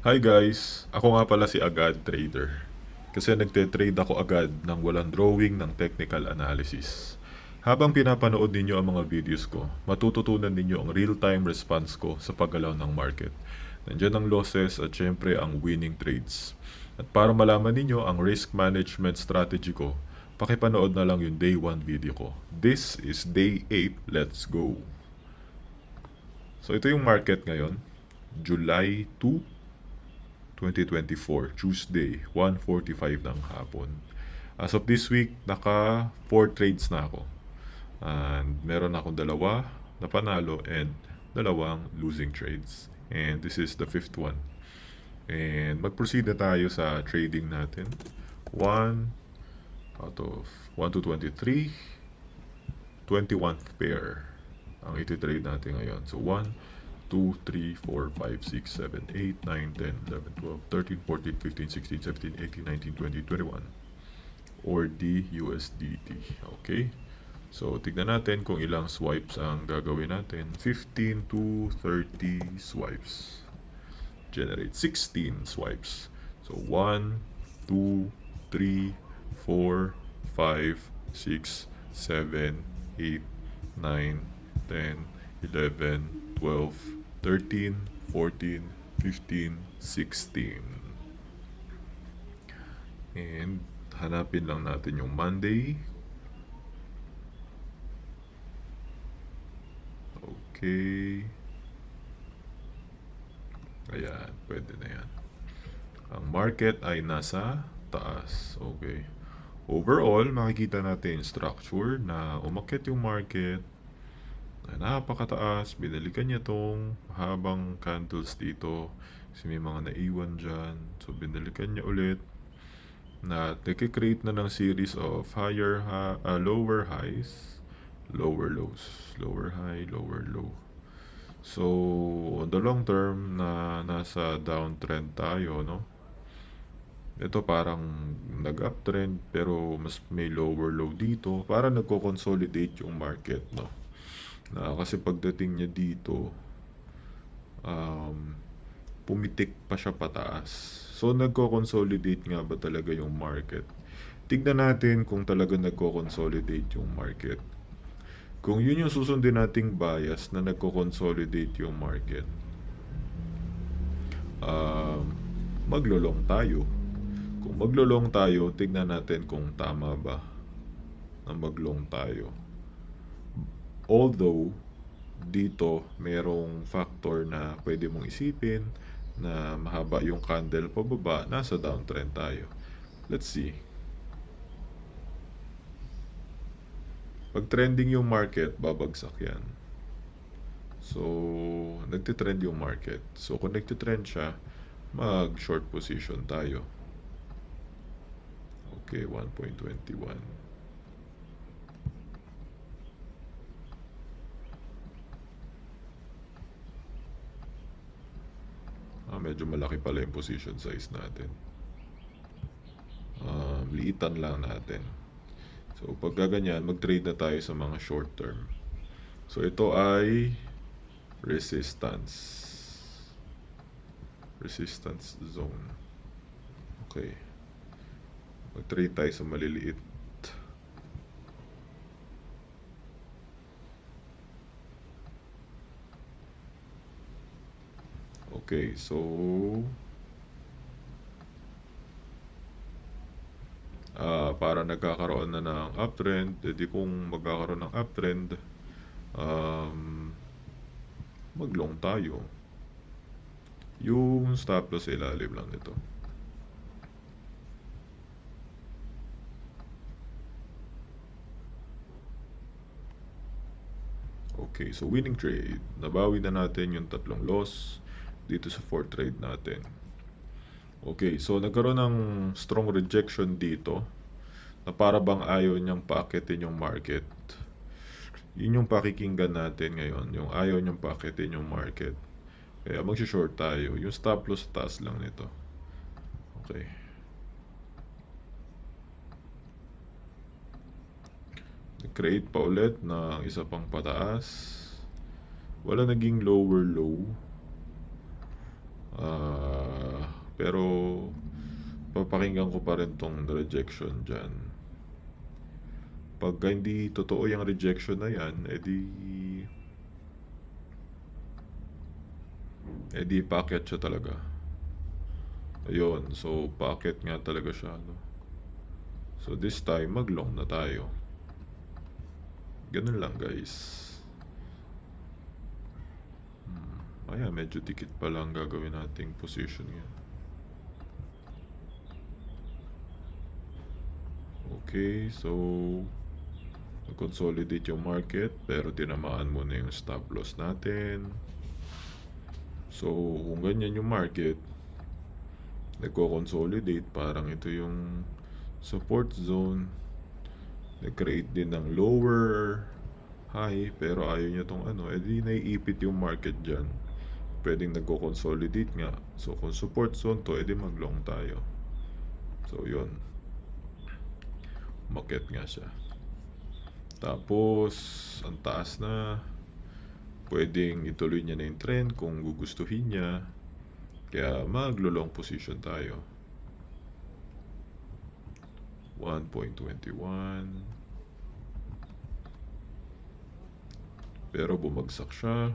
Hi guys! Ako nga pala si Agad Trader. Kasi nagte-trade ako agad ng walang drawing ng technical analysis. Habang pinapanood ninyo ang mga videos ko, matututunan ninyo ang real-time response ko sa paggalaw ng market. Nandiyan ang losses at syempre ang winning trades. At para malaman ninyo ang risk management strategy ko, pakipanood na lang yung day 1 video ko. This is day 8. Let's go! So ito yung market ngayon, July 2, 2024, Tuesday, 1:45 ng hapon. As of this week, naka 4 trades na ako. And meron akong dalawa na panalo and dalawang losing trades. And this is the fifth one. And mag-proceed na tayo sa trading natin. 1 out of 1 to 23, 21th pair ang iti-trade natin ngayon. So 1, 2, 3, 4, 5, 6, 7, 8, 9, 10, 11, 12, 13, 14, 15, 16, 17, 18, 19, 20, 21. Or DUSDT. Okay? So, tignan natin kung ilang swipes ang gagawin natin. 15 to 30 swipes. Generate 16 swipes. So, 1, 2, 3, 4, 5, 6, 7, 8, 9, 10, 11, 12, 13, 14, 15, 16. And hanapin lang natin yung Monday. Okay. Ayan, pwede na yan. Ang market ay nasa taas. Okay. Overall, makikita natin structure na umakyat yung market na napakataas. Binalikan niya tong habang candles dito. Kasi may mga naiwan dyan. So, binalikan niya ulit. Na nag-create na ng series of lower highs, lower lows, lower high, lower low. So, on the long term na nasa downtrend tayo, no? Ito parang nag-uptrend pero mas may lower low dito. Para nagko-consolidate yung market, no? Kasi pagdating niya dito, um, pumitik pa siya pataas. So, nagko-consolidate nga ba talaga yung market? Tignan natin kung talaga nagko-consolidate yung market. Kung yun yung susundin nating bias na nagko-consolidate yung market, maglolong tayo. Kung maglolong tayo, tignan natin kung tama ba na maglong tayo. Although, dito merong factor na pwede mong isipin na mahaba yung candle pababa, nasa downtrend tayo. Let's see. Pag trending yung market, babagsak yan. So, nagtitrend yung market. So, kung nagtitrend siya, mag-short position tayo. Okay, 1.21. Medyo malaki pala yung position size natin. Liitan lang natin. So, pag gaganyan, mag-trade na tayo sa mga short term. So, ito ay resistance. Resistance zone. Okay. Mag-trade tayo sa maliliit. Okay, so para nagkakaroon na ng uptrend, edi kung magkakaroon ng uptrend, maglong tayo. Yung stop loss ilalim lang nito. Okay, so winning trade. Nabawi na natin yung tatlong loss dito sa fourth trade natin. Okay, so nagkaroon ng strong rejection dito na para bang ayaw niyang paakitin yung market. Yun yung pakikinggan natin ngayon, yung ayaw niyang paakitin yung market. Kaya mag-short tayo. Yung stop loss sa taas lang nito. Okay. Create pa ulit ng isa pang pataas. Wala naging lower low. Pero papakinggan ko pa rin tong rejection dyan. Pagka hindi totoo yung rejection na yan, edi paakyat siya talaga. Ayun, so paakyat nga talaga siya, no? So this time, mag-long na tayo. Ganun lang, guys. Ayan, medyo dikit pa lang gagawin nating position yan. Okay, so consolidate yung market pero tinamaan muna yung stop loss natin. So kung ganyan yung market, nagko-consolidate, parang ito yung support zone, nag-create din ng lower high pero ayaw niya tong ano, edi naiipit yung market dyan. Pwedeng nagko-consolidate nga. So kung support zone to, edi mag-long tayo. So yun, market nga siya. Tapos ang taas na, pwedeng ituloy niya na yung trend kung gugustuhin niya. Kaya maglo-long position tayo. 1.21. Pero bumagsak siya.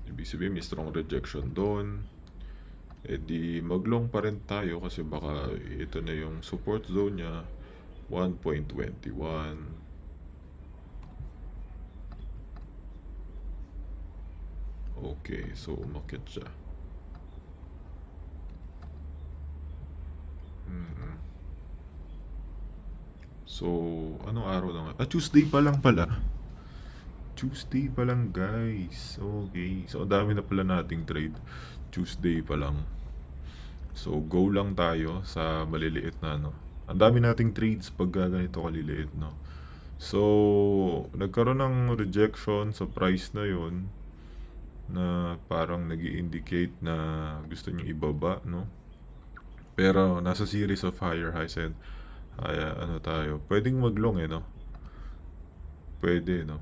Ibig sabihin may strong rejection doon. Di mag-long pa rin tayo kasi baka ito na yung support zone niya. 1.21. Okay, so umakyat siya. So, anong araw na nga? Tuesday pa lang pala. Tuesday pa lang, guys. Okay. So, ang dami na pala nating trade. Tuesday pa lang. So, go lang tayo sa maliliit na, no? Ang dami nating trades pag ganito kaliliit, no? So, nagkaroon ng rejection sa price na yon na parang nag-i-indicate na gusto niyo ibaba, no? Pero nasa series of higher highs and ano tayo, pwedeng mag-long no? Pwede, no?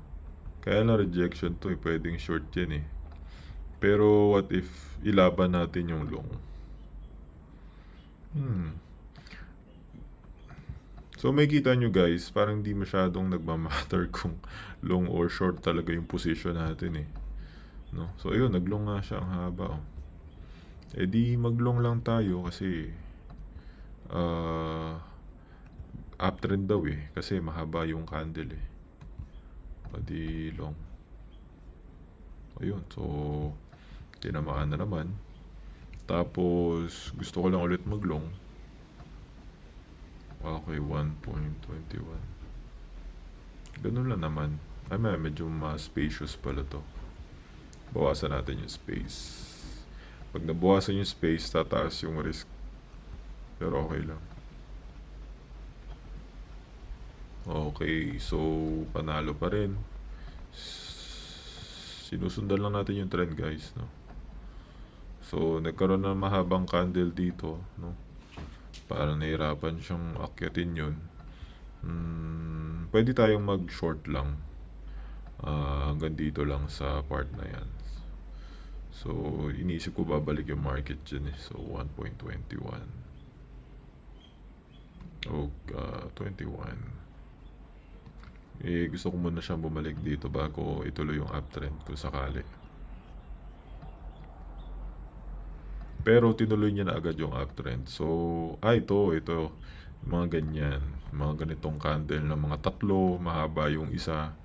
Kaya na rejection to pwedeng short yan Pero what if ilaban natin yung long? So may kita nyo guys, parang di masyadong nagmamatter kung long or short talaga yung position natin no? So ayun, naglong nga siya ang haba di maglong lang tayo kasi uptrend daw kasi mahaba yung candle di long. Ayun, so tinamaan na naman. Tapos gusto ko lang ulit maglong. Okay, 1.21. Ganun lang naman. Ay, medyo mas spacious pala to. Bawasan natin yung space. Pag nabawasan yung space, tataas yung risk. Pero okay lang. Okay, so panalo pa rin. Sinusundan lang natin yung trend guys, no? So nagkaroon ng mahabang candle dito, no? Parang nahirapan siyang akyatin yun. Pwede tayong mag-short lang. Hanggang dito lang sa part na yan. So iniisip ko babalik yung market dyan So 1.21. 21. Gusto ko muna siyang bumalik dito bago ituloy yung uptrend kung sakali. Pero tinuloy niya na agad yung uptrend. So, ito. Mga ganyan. Mga ganitong candle na mga tatlo, mahaba yung isa.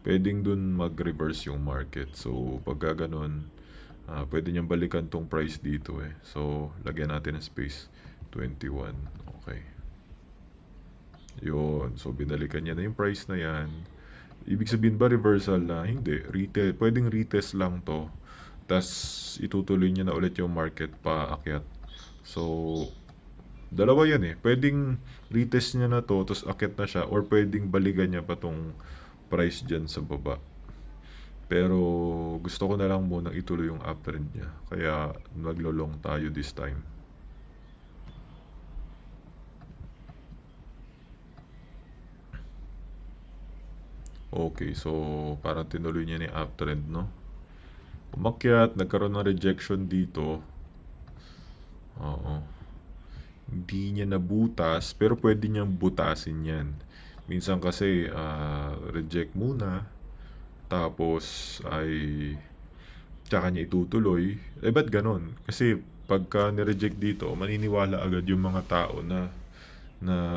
Pwedeng dun mag-reverse yung market. So, pagka ganun, pwede niyang balikan tong price dito So, lagyan natin ng space. 21. Okay. Yun. So, binalikan niya na yung price na yan. Ibig sabihin ba reversal na? Hindi. Pwedeng retest lang to. Tas itutuloy niya na ulit yung market paakyat. So, dalawa yan Pwedeng retest niya na to, tapos akyat na siya. Or pwedeng balikan niya pa tong price dyan sa baba. Pero gusto ko na lang muna ituloy yung uptrend niya. Kaya naglo-long tayo this time. Okay, so parang tinuloy niya ni uptrend, no? Umakyat, nagkaroon ng rejection dito. Oo. Hindi niya nabutas, pero pwede niyang butasin yan. Minsan kasi, reject muna, tapos ay tsaka niya itutuloy. Ba't ganon? Kasi pagka nireject dito, maniniwala agad yung mga tao na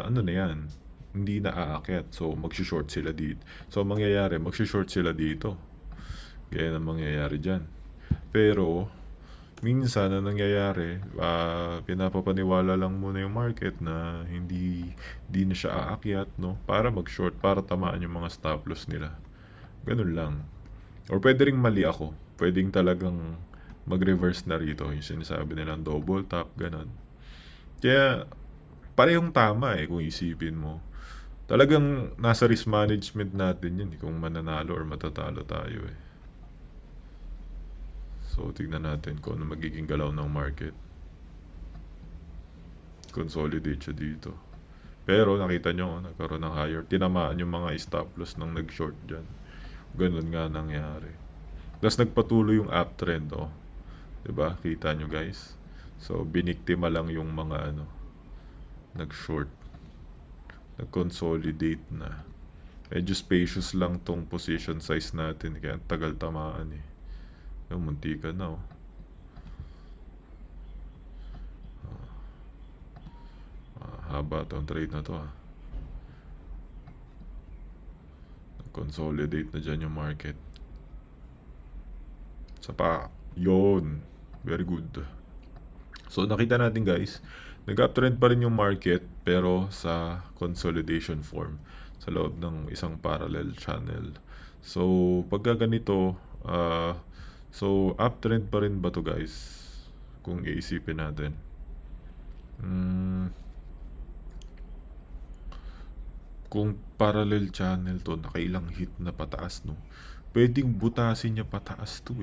ano na yan, hindi na aakyat. So, magsishort sila dito. So, mangyayari, magsishort sila dito. Kaya na mangyayari dyan. Pero, minsan na nangyayari, pinapapaniwala lang muna yung market na hindi na siya aakyat, no? Para mag-short, para tamaan yung mga stop loss nila. Ganun lang. Or pwede ring mali ako. Pwedeng talagang mag-reverse na rito. Yung sinasabi nilang double top, ganun. Kaya, parehong tama kung isipin mo. Talagang nasa risk management natin yun kung mananalo or matatalo tayo So, tignan natin kung ano magiging galaw ng market. Consolidate siya dito. Pero nakita nyo, nagkaroon ng higher. Tinamaan yung mga stop loss ng nag-short dyan. Ganun nga nangyari. Tapos nagpatuloy yung uptrend, Diba? Kita nyo guys. So, biniktima lang yung mga nag-short. Nag-consolidate na. Medyo spacious lang tong position size natin. Kaya tagal tamaan Yung munti ka na haba tong trade na to Consolidate na dyan yung market. Yun. Very good. So nakita natin guys, nag-uptrend pa rin yung market pero sa consolidation form sa loob ng isang parallel channel. So pagka ganito, so uptrend pa rin ba to guys? Kung iisipin natin. Kung parallel channel to, nakailang hit na pataas, no? Pwedeng butasin niya pataas to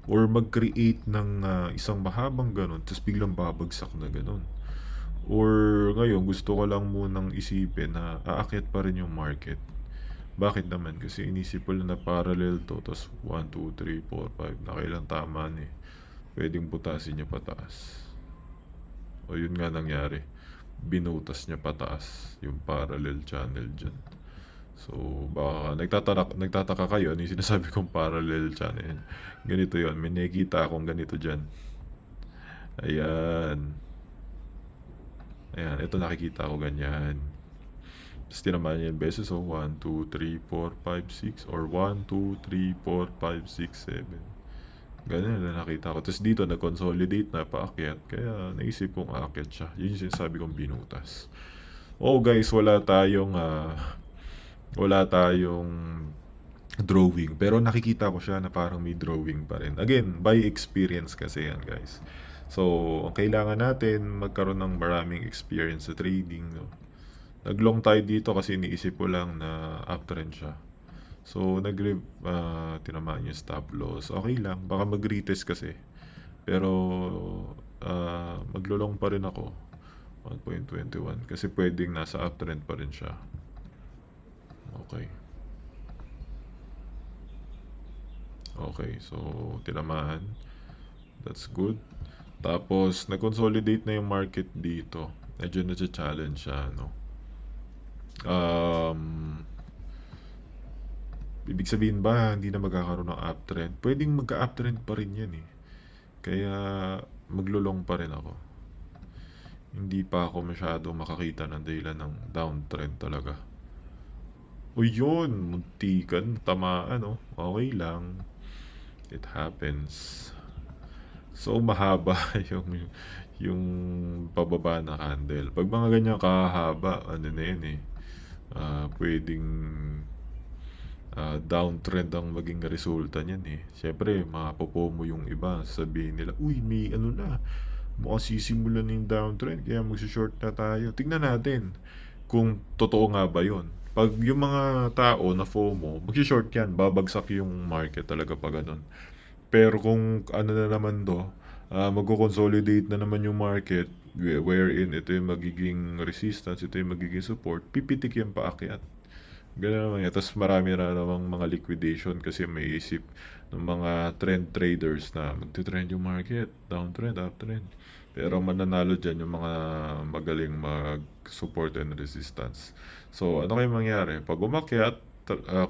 Or mag-create ng isang mahabang ganun, tapos biglang babagsak na ganun. Or ngayon, gusto ko lang munang isipin na aakyat pa rin yung market. Bakit naman? Kasi inisip ko lang na parallel to, tapos 1, 2, 3, 4, 5, nakailang tama Pwedeng butasin niya pataas. O yun nga nangyari. Binutas niya pataas yung parallel channel dyan. So, baka nagtataka kayo ano yung sinasabi kong parallel channel. Ganito yon, may nakikita akong ganito dyan. Ayan. Ayan, ito nakikita ko ganyan. Tapos tinamaan niya yung beses, 1, 2, 3, 4, 5, 6, or 1, 2, 3, 4, 5, 6, 7. Ganyan na nakita ko. Tapos dito, nag-consolidate na paakyat. Kaya naisip kong aakyat siya. Yun yung sinasabi kong binutas. Guys, wala tayong drawing. Pero nakikita ko siya na parang may drawing pa rin. Again, by experience kasi yan guys. So, ang kailangan natin magkaroon ng maraming experience sa trading. Nag-long tayo dito kasi iniisip ko lang na uptrend siya. So, tinamaan yung stop loss. Okay lang. Baka mag-retest kasi. Pero, maglulong pa rin ako. 1.21. Kasi pwedeng nasa uptrend pa rin siya. Okay. Okay. So, tinamaan. That's good. Tapos, nag-consolidate na yung market dito. Medyo na-challenge siya, ibig sabihin ba hindi na magkakaroon ng uptrend? Pwedeng magka-uptrend pa rin yan Kaya maglulong pa rin ako. Hindi pa ako masyado makakita ng dahilan ng downtrend talaga. O yun, muntikan, tamaan Okay lang. It happens. So mahaba yung pababa na candle. Pag mga ganyan kahaba, ano na yun pwedeng downtrend ang maging resulta niyan Siyempre, mapopomo yung iba. Sabihin nila, uy, may mukhang sisimulan na yung downtrend, kaya magsi-short na tayo. Tingnan natin kung totoo nga ba yun. Pag yung mga tao na FOMO, magsi-short yan, babagsak yung market talaga pag ganun. Pero kung ano na naman magko-consolidate na naman yung market, wherein ito yung magiging resistance, ito yung magiging support, pipitik yan paakyat. Gano'n naman yan. Tapos marami na namang mga liquidation kasi may isip ng mga trend traders na magte-trend yung market, downtrend, uptrend. Pero mananalo dyan yung mga magaling mag-support and resistance. So, ano kayo mangyari? Pag umakyat,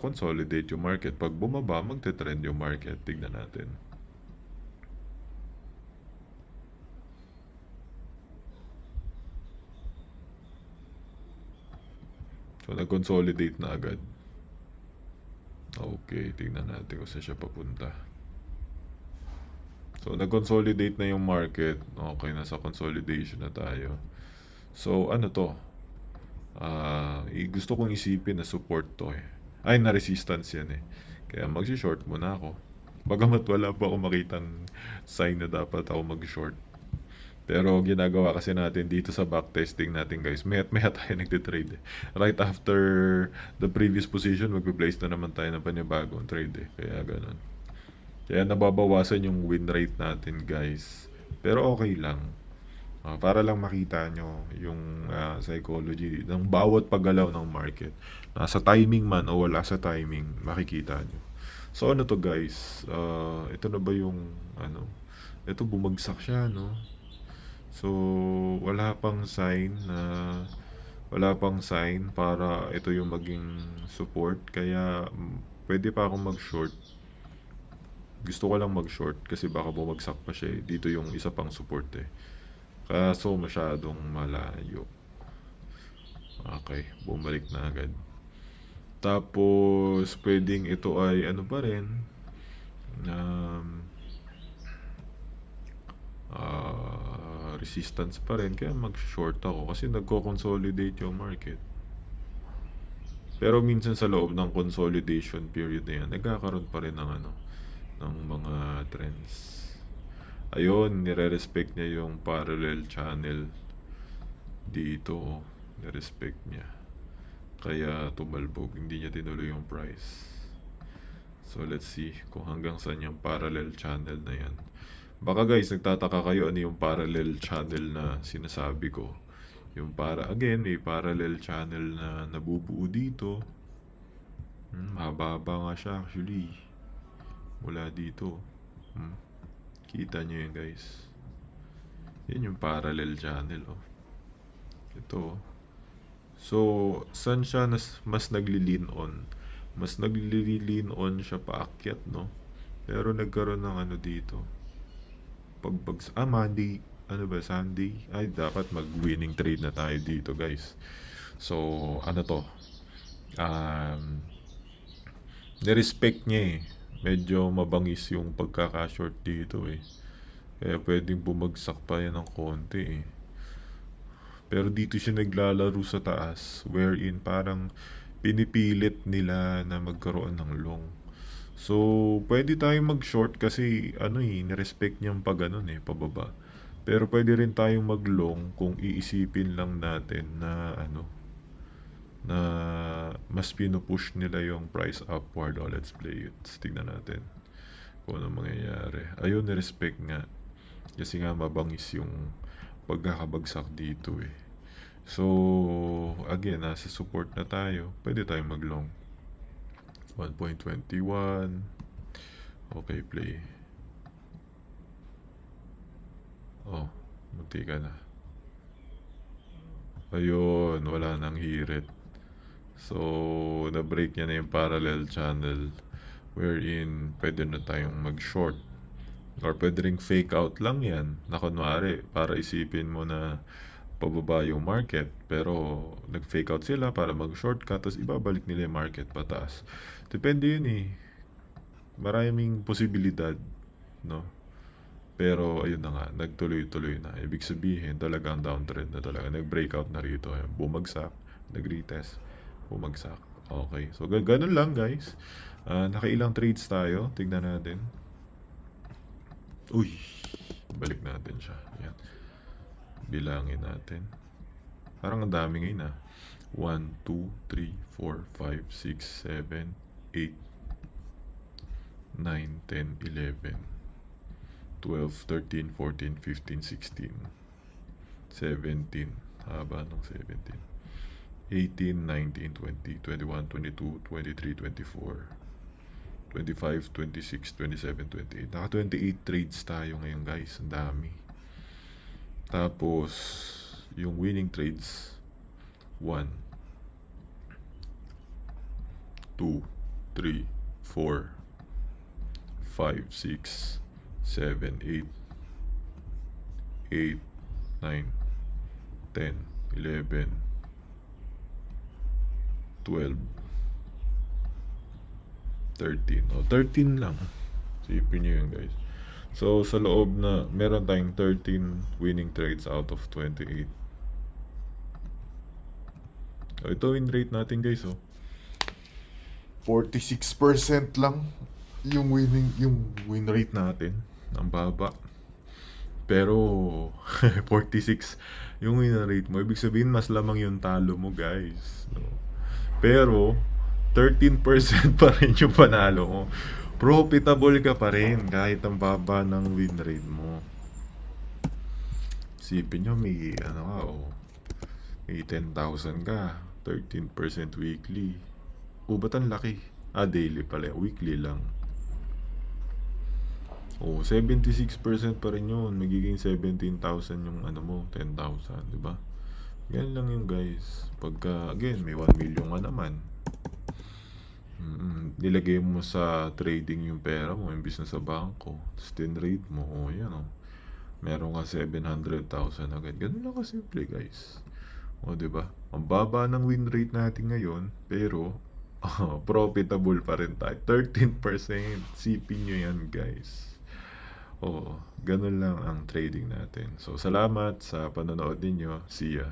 consolidate yung market. Pag bumaba, magte-trend yung market. Tignan natin. So, nag-consolidate na agad. Okay, tignan natin kung saan siya papunta. So, nag-consolidate na yung market. Okay, nasa consolidation na tayo. So, ano to? Gusto kong isipin na support to eh. Ay, na resistance yan eh. Kaya mag-short muna ako. Bagamat wala pa ako makitang sign na dapat ako mag-short. Pero ginagawa kasi natin dito sa backtesting natin guys, mayat tayo nagtitrade eh. Right after the previous position, magpe-place na naman tayo ng panibagong trade eh. Kaya ganun. Kaya nababawasan yung win rate natin guys. Pero okay lang. Para lang makita nyo yung psychology ng bawat paggalaw ng market. Nasa timing man o wala sa timing, makikita nyo. So ano to guys? Ito na ba yung ano? Ito bumagsak siya no? So wala pang sign na wala pang sign para ito yung maging support. Kaya pwede pa akong mag-short. Gusto ko lang mag-short kasi baka bumagsak pa siya eh. Dito yung isa pang support eh. Kaso masyadong malayo. Okay, bumalik na agad. Tapos pwedeng ito ay ano pa rin. Um, Resistance pa rin. Kaya mag-short ako kasi nagko-consolidate yung market. Pero minsan sa loob ng consolidation period na yan, nagkakaroon pa rin ng ano, ng mga trends. Ayun, nire-respect niya yung parallel channel dito. Nire-respect niya. Kaya tumalbog, hindi niya tinuloy yung price. So let's see kung hanggang saan yung parallel channel na yan. Baka guys, nagtataka kayo ano yung parallel channel na sinasabi ko. Yung again, may parallel channel na nabubuo dito. Mahaba nga siya actually. Mula dito. Kita nyo yun guys. Yan yung parallel channel oh. Ito. So, saan siya mas nagli-lean on? Mas nagli-lean on siya paakyat no? Pero nagkaroon ng ano dito. Monday. Ano ba, Sunday? Ay, dapat mag-winning trade na tayo dito guys. So, ano to? Nirespect niya eh. Medyo mabangis yung pagkaka-short dito eh. Kaya pwedeng bumagsak pa yan ng konti eh. Pero dito siya naglalaro sa taas wherein parang pinipilit nila na magkaroon ng long. So, pwede tayong mag-short kasi ano eh, nirespect niyang pag ganun eh, pababa. Pero pwede rin tayong mag-long kung iisipin lang natin na ano, na mas pinupush nila yung price upward. Let's play it. Tignan natin kung ano mangyayari. Ayun, nirespect nga. Kasi nga mabangis yung pagkakabagsak dito eh. So, again, nasa support na tayo. Pwede tayong mag-long. 1.21. Okay, play. Oh, munti ka na. Ayun, wala nang hirit. So, na-break niya na yung parallel channel wherein pwede na tayong mag-short. Or pwede ring fake out lang yan na kunwari para isipin mo na pababa yung market pero nag-fake out sila para mag-shortcut tapos ibabalik nila yung market pataas. Depende yun eh. Maraming posibilidad, no? Pero ayun na nga, nagtuloy-tuloy na. Ibig sabihin talagang downtrend na talaga. Nag-breakout na rito. Bumagsak, nag-retest, bumagsak. Okay. So ganun lang guys. Nakailang trades tayo. Tignan natin. Uy, balik natin siya. Yan. Bilangin natin. Parang ang dami ngayon ah. 1, 2, 3, 4, 5, 6, 7, 8, 9, 10, 11, 12, 13, 14, 15, 16, 17. Haba ng 17. 18, 19, 20, 21, 22, 23, 24, 25, 26, 27, 28. Naka 28 trades tayo ngayon guys. Ang dami. Tapos, yung winning trades, 1, 2, 3, 4, 5, 6, 7, 8, 8, 9, 10, 11, 12, 13. O, 13 lang. Sipin nyo yun guys. So, sa loob na, meron tayong 13 winning trades out of 28. So, ito win rate natin guys, oh. 46% lang yung win rate natin. Ang baba. Pero 46 yung win rate mo. Ibig sabihin mas lamang yung talo mo, guys. No? Pero 13% pa rin yung panalo mo. Profitable ka pa rin kahit ang baba ng win rate mo. Sipin nyo, may ano ka, oh, may 10,000 ka, 13% weekly. Ba't ang laki? Daily pala. Weekly lang. 76% pa rin yun. Magiging 17,000 yung ano mo, 10,000, di ba? Yan lang yung guys. Pagka, again, may 1 million ka naman. Nilagay mo sa trading yung pera mo, imbis na sa bangko. Tapos tin-rate mo, yan meron ka 700,000 agad. Ganun lang kasimple guys. Di ba? Ang baba ng win rate natin ngayon, pero profitable pa rin tayo. 13%. Sipin nyo yan guys. Ganun lang ang trading natin. So, salamat sa panonood ninyo. See ya.